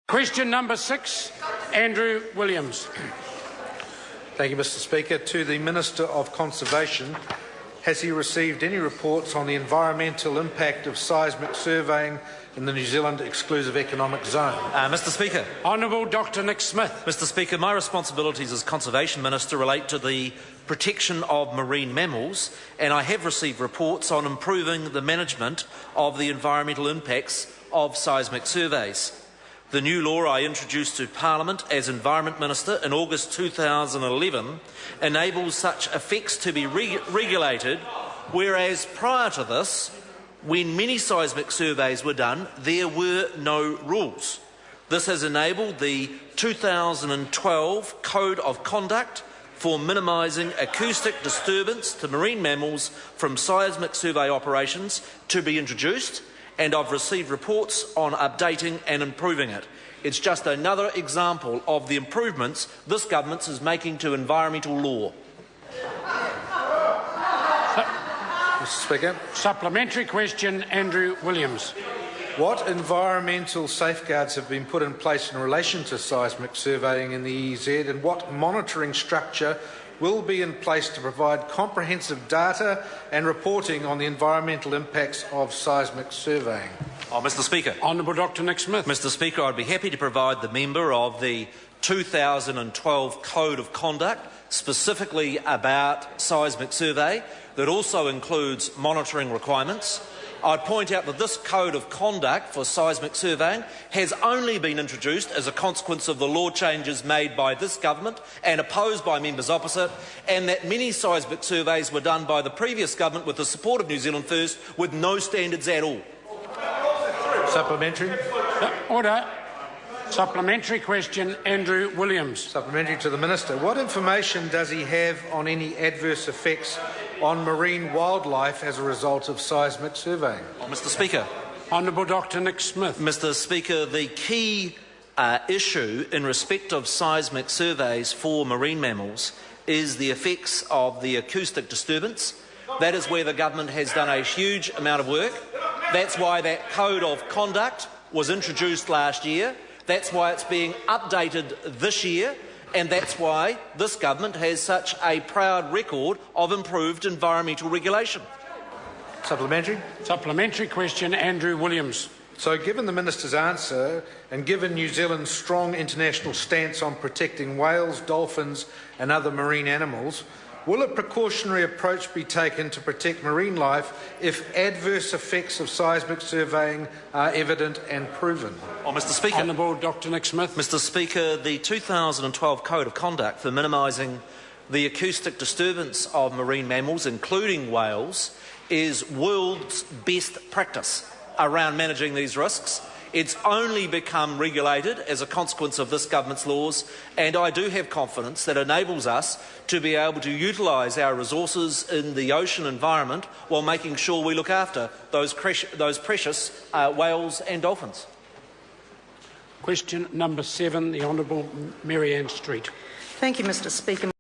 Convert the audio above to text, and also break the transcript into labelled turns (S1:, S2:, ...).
S1: Question number 6, Andrew Williams.
S2: Thank you, Mr Speaker. To the Minister of Conservation, has he received any reports on the environmental impact of seismic surveying in the New Zealand Exclusive Economic Zone?
S3: Mr Speaker.
S1: Honourable Dr Nick Smith.
S3: Mr Speaker, my responsibilities as Conservation Minister relate to the protection of marine mammals, and I have received reports on improving the management of the environmental impacts of seismic surveys. The new law I introduced to Parliament as Environment Minister in August 2011 enables such effects to be regulated, whereas prior to this, when many seismic surveys were done, there were no rules. This has enabled the 2012 Code of Conduct for minimising acoustic disturbance to marine mammals from seismic survey operations to be introduced, and I've received reports on updating and improving it. It's just another example of the improvements this government is making to environmental law.
S2: Mr Speaker.
S1: Supplementary question, Andrew Williams.
S2: What environmental safeguards have been put in place in relation to seismic surveying in the EEZ, and what monitoring structure will be in place to provide comprehensive data and reporting on the environmental impacts of seismic surveying?
S3: Mr Speaker.
S1: Honourable Dr Nick Smith.
S3: Mr Speaker, I'd be happy to provide the member of the 2012 Code of Conduct specifically about seismic survey that also includes monitoring requirements. I'd point out that this Code of Conduct for seismic surveying has only been introduced as a consequence of the law changes made by this government and opposed by members opposite, and that many seismic surveys were done by the previous government with the support of New Zealand First with no standards at all.
S2: Supplementary.
S1: Order. Supplementary question, Andrew Williams.
S2: Supplementary to the Minister. What information does he have on any adverse effects on marine wildlife as a result of seismic surveying?
S3: Mr Speaker.
S1: Honourable Dr Nick Smith.
S3: Mr Speaker, the key issue in respect of seismic surveys for marine mammals is the effects of the acoustic disturbance. That is where the government has done a huge amount of work. That's why that Code of Conduct was introduced last year. That's why it's being updated this year, and that's why this government has such a proud record of improved environmental regulation.
S2: Supplementary.
S1: Supplementary question, Andrew Williams.
S2: So, given the Minister's answer, and given New Zealand's strong international stance on protecting whales, dolphins and other marine animals, will a precautionary approach be taken to protect marine life if adverse effects of seismic surveying are evident and proven?
S3: Mr Speaker.
S1: Honourable Dr Nick Smith.
S3: Mr Speaker, the 2012 Code of Conduct for minimising the acoustic disturbance of marine mammals, including whales, is world's best practice around managing these risks. It's only become regulated as a consequence of this government's laws, and I do have confidence that enables us to be able to utilise our resources in the ocean environment while making sure we look after those precious whales and dolphins.
S1: Question number 7, the Honourable Mary Ann Street.
S4: Thank you, Mr Speaker.